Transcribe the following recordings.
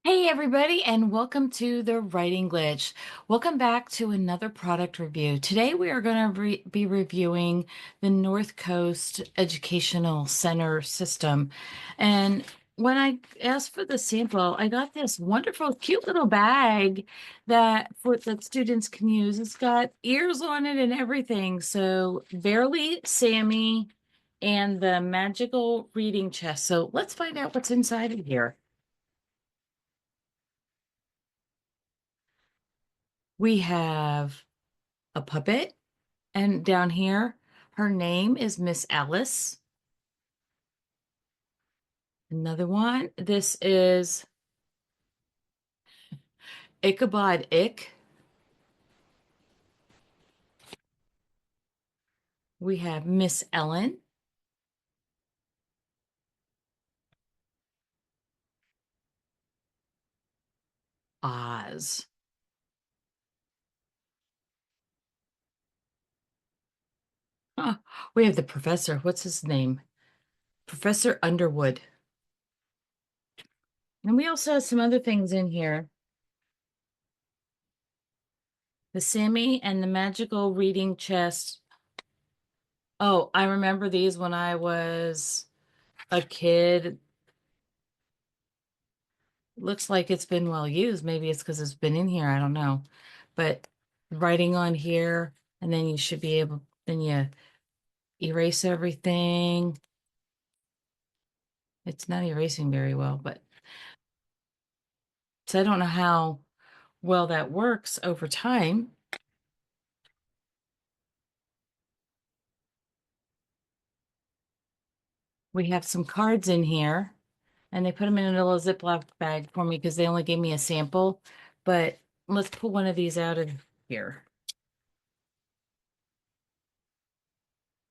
Hey everybody, and welcome to the Writing Glitch. Welcome back to another product review. Today we are going to be reviewing the North Coast Educational Center system. And when I asked for the sample, I got this wonderful, cute little bag that students can use. It's got ears on it and everything. So Barely Sammy and the magical reading chest. So let's find out what's inside of here. We have a puppet, and down here, her name is Miss Alice. Another one. This is Ichabod Ick. We have Miss Ellen, Oz. Huh. We have the professor. What's his name? Professor Underwood. And we also have some other things in here. The Sammy and the magical reading chest. Oh, I remember these when I was a kid. Looks like it's been well used. Maybe it's because it's been in here. I don't know. But writing on here, and then you should be able, then you erase everything. It's not erasing very well, but so I don't know how well that works over time. We have some cards in here, and they put them in a little Ziploc bag for me because they only gave me a sample. But let's pull one of these out of here.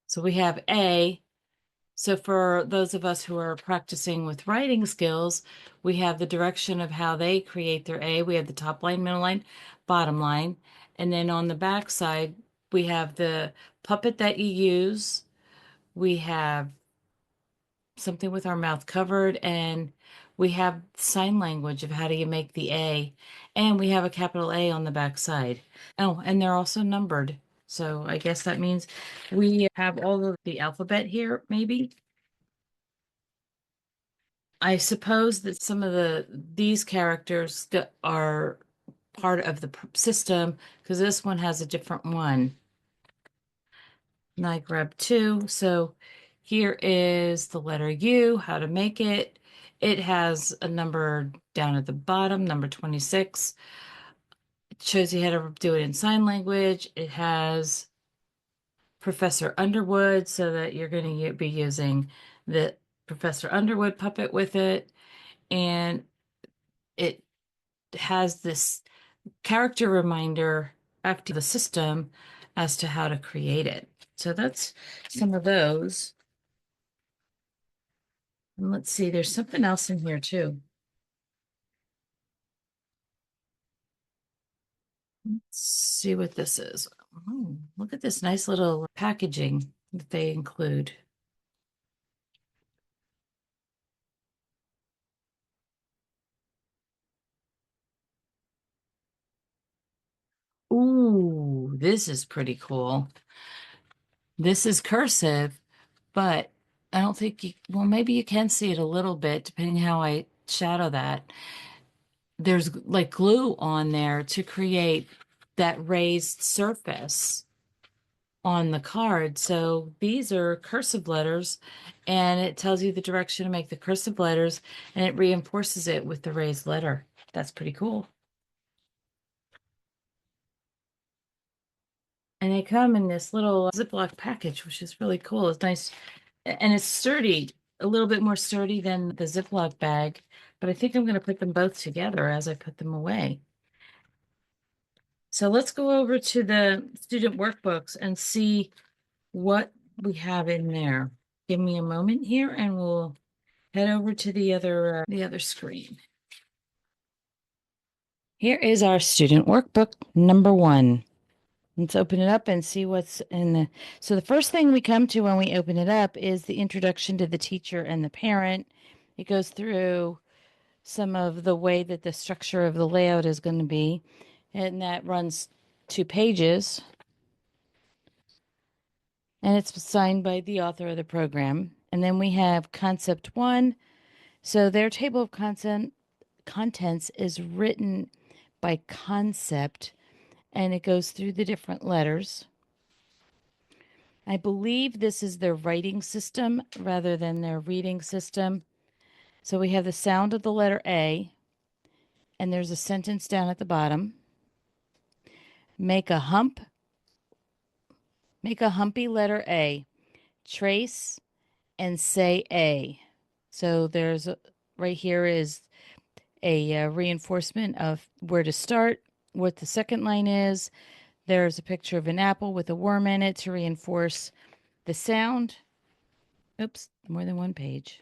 So we have A. So for those of us who are practicing with writing skills, we have the direction of how they create their A. We have the top line, middle line, bottom line. And then on the back side, we have the puppet that you use. We have something with our mouth covered, and we have sign language of how do you make the A. And we have a capital A on the back side. Oh, and they're also numbered. So I guess that means we have all of the alphabet here, maybe. I suppose that some of these characters are part of the system because this one has a different one. And I grabbed two. So here is the letter U, how to make it. It has a number down at the bottom, number 26. It shows you how to do it in sign language. It has Professor Underwood so that you're going to be using the Professor Underwood puppet with it. And it has this character reminder after the system as to how to create it. So that's some of those. And let's see, there's something else in here too. Let's see what this is. Oh, look at this nice little packaging that they include. Ooh, this is pretty cool. This is cursive, but I don't think well, maybe you can see it a little bit depending how I shadow that. There's like glue on there to create that raised surface on the card. So these are cursive letters, and it tells you the direction to make the cursive letters, and it reinforces it with the raised letter. That's pretty cool. And they come in this little Ziploc package, which is really cool. It's nice, and it's sturdy, a little bit more sturdy than the Ziploc bag, but I think I'm going to put them both together as I put them away. So let's go over to the student workbooks and see what we have in there. Give me a moment here and we'll head over to the other screen. Here is our student workbook number 1. Let's open it up and see what's in the. So the first thing we come to when we open it up is the introduction to the teacher and the parent. It goes through some of the way that the structure of the layout is going to be. And that runs 2 pages. And it's signed by the author of the program. And then we have concept 1. So their table of contents is written by concept, and it goes through the different letters. I believe this is their writing system rather than their reading system. So we have the sound of the letter A, and there's a sentence down at the bottom. Make a humpy letter A. Trace and say A. So right here is a reinforcement of where to start, what the second line is. There's a picture of an apple with a worm in it to reinforce the sound. Oops, more than one page.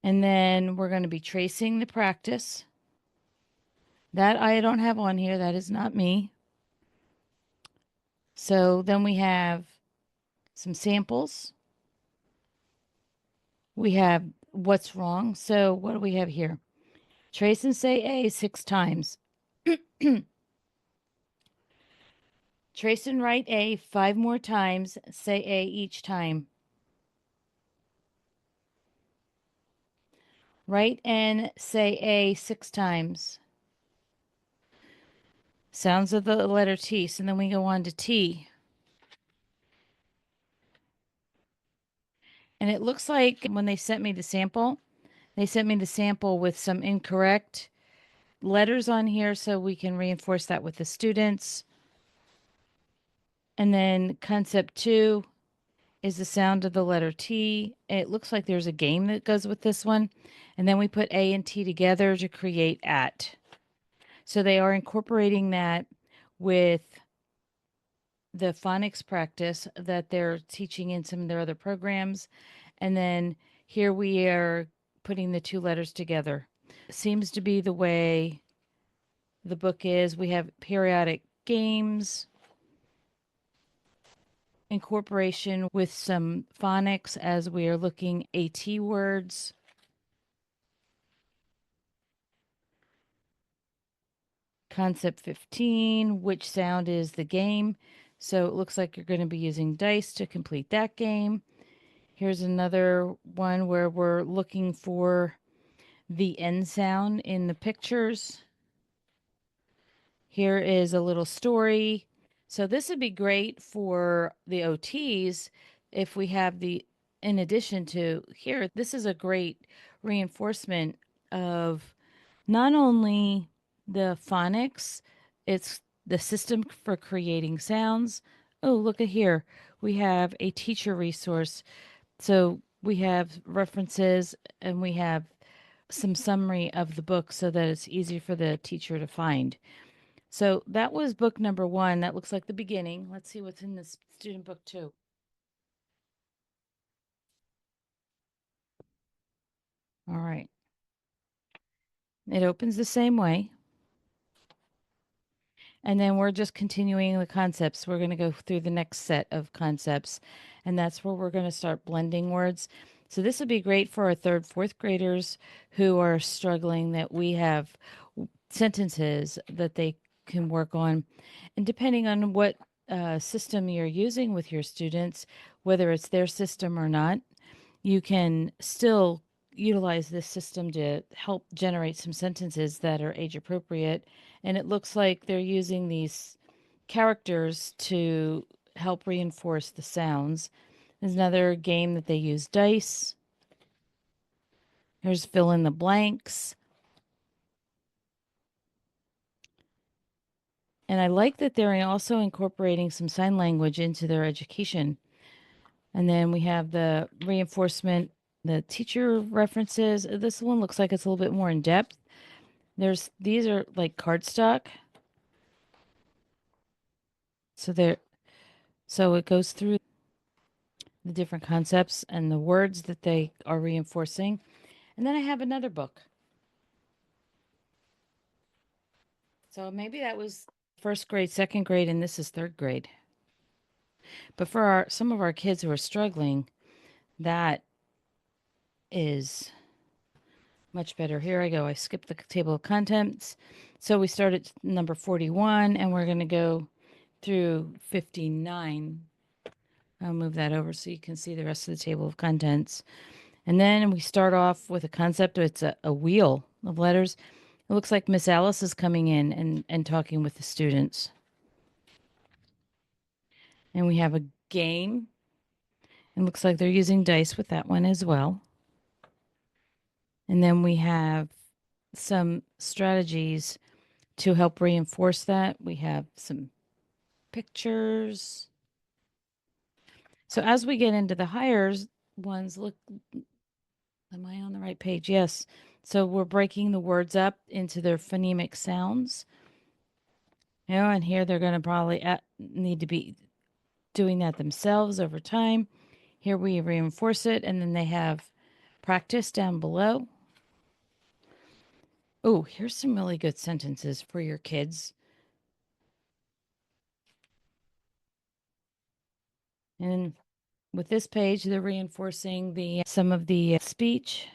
And then we're going to be tracing the practice. That I don't have on here. That is not me. So then we have some samples. We have what's wrong. So what do we have here? Trace and say A 6 times. Trace and write A 5 more times. Say A each time. Write and say A 6 times. Sounds of the letter T. So then we go on to T. And it looks like when they sent me the sample with some incorrect letters on here so we can reinforce that with the students. And then concept 2 is the sound of the letter T. It looks like there's a game that goes with this one. And then we put A and T together to create at. So they are incorporating that with the phonics practice that they're teaching in some of their other programs. And then here we are putting the 2 letters together. Seems to be the way the book is. We have periodic games, incorporation with some phonics as we are looking AT words. Concept 15, which sound is the game? So it looks like you're going to be using dice to complete that game. Here's another one where we're looking for the N sound in the pictures. Here is a little story. So this would be great for the OTs if we have in addition to here, this is a great reinforcement of not only the phonics, it's the system for creating sounds. Oh, look at here. We have a teacher resource. So we have references and we have some summary of the book so that it's easy for the teacher to find. So that was book number 1. That looks like the beginning. Let's see what's in this student book 2. All right. It opens the same way. And then we're just continuing the concepts. We're going to go through the next set of concepts. And that's where we're going to start blending words. So this would be great for our 3rd, 4th graders who are struggling, that we have sentences that they can work on. And depending on what system you're using with your students, whether it's their system or not, you can still utilize this system to help generate some sentences that are age appropriate. And it looks like they're using these characters to help reinforce the sounds. There's another game that they use dice. Here's fill in the blanks. And I like that they're also incorporating some sign language into their education. And then we have the reinforcement, the teacher references. This one looks like it's a little bit more in depth. These are like cardstock. So it goes through the different concepts and the words that they are reinforcing. And then I have another book. So maybe that was 1st grade, 2nd grade, and this is 3rd grade. But for some of our kids who are struggling, that is Much better. Here I go. I skipped the table of contents. So we start at number 41 and we're going to go through 59. I'll move that over so you can see the rest of the table of contents. And then we start off with a concept. It's a wheel of letters. It looks like Miss Alice is coming in and talking with the students. And we have a game. It looks like they're using dice with that one as well. And then we have some strategies to help reinforce that. We have some pictures. So as we get into the higher ones, look, am I on the right page? Yes. So we're breaking the words up into their phonemic sounds. You know, and here they're going to probably need to be doing that themselves over time. Here we reinforce it, and then they have practice down below. Oh, here's some really good sentences for your kids. And with this page, they're reinforcing some of the speech.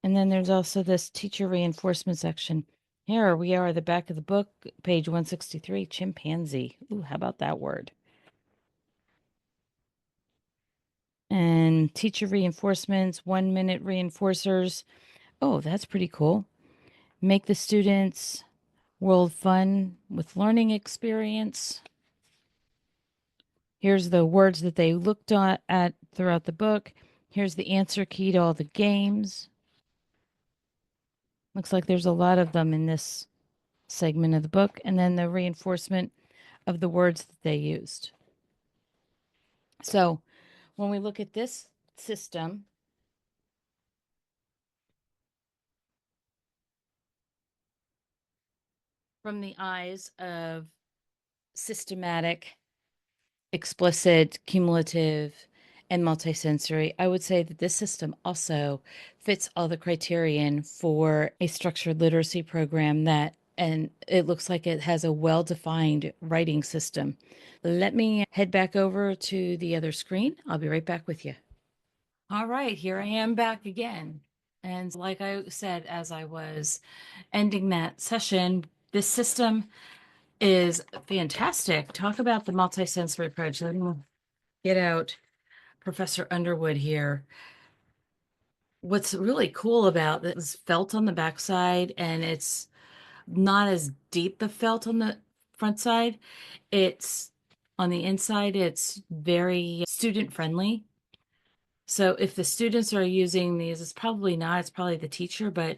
And then there's also this teacher reinforcement section. Here we are, the back of the book, page 163, chimpanzee. Ooh, how about that word? And teacher reinforcements, 1 minute reinforcers. Oh, that's pretty cool. Make the students' world fun with learning experience. Here's the words that they looked at throughout the book. Here's the answer key to all the games. Looks like there's a lot of them in this segment of the book. And then the reinforcement of the words that they used. So when we look at this system, from the eyes of systematic, explicit, cumulative, and multisensory, I would say that this system also fits all the criterion for a structured literacy program and it looks like it has a well-defined writing system. Let me head back over to the other screen. I'll be right back with you. All right, here I am back again. And like I said, as I was ending that session, this system is fantastic. Talk about the multisensory approach. Let me get out Professor Underwood here. What's really cool about this felt on the backside, and it's not as deep the felt on the front side. It's on the inside, it's very student friendly. So if the students are using these, it's probably not, it's probably the teacher, but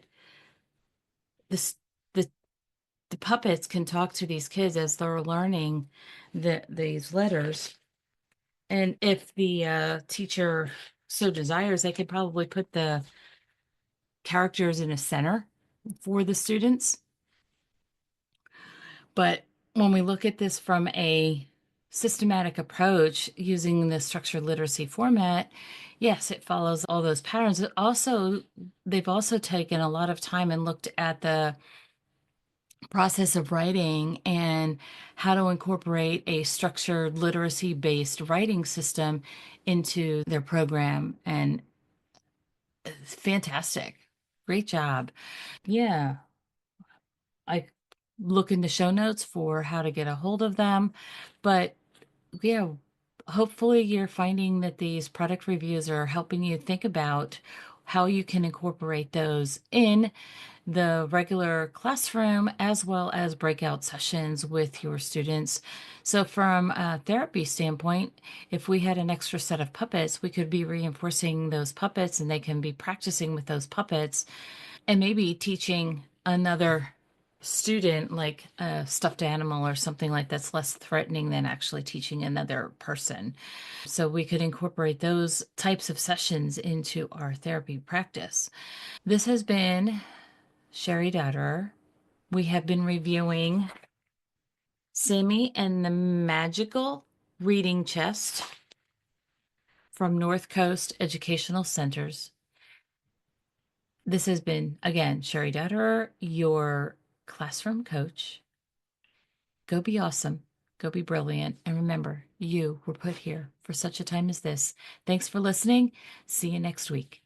this the the puppets can talk to these kids as they're learning these letters. And if the teacher so desires, they could probably put the characters in a center for the students. But when we look at this from a systematic approach using the structured literacy format, yes, it follows all those patterns. They've also taken a lot of time and looked at the process of writing and how to incorporate a structured literacy based writing system into their program. And it's fantastic. Great job. Yeah. I look in the show notes for how to get a hold of them. But yeah, hopefully you're finding that these product reviews are helping you think about how you can incorporate those in the regular classroom as well as breakout sessions with your students. So from a therapy standpoint, if we had an extra set of puppets, we could be reinforcing those puppets and they can be practicing with those puppets and maybe teaching another student like a stuffed animal or something like that's less threatening than actually teaching another person. So we could incorporate those types of sessions into our therapy practice. This has been Cheri Dotterer. We have been reviewing Sammy and the Magical Reading Chest from North Coast Educational Centers. This has been, again, Cheri Dotterer, your classroom coach. Go be awesome. Go be brilliant. And remember, you were put here for such a time as this. Thanks for listening. See you next week.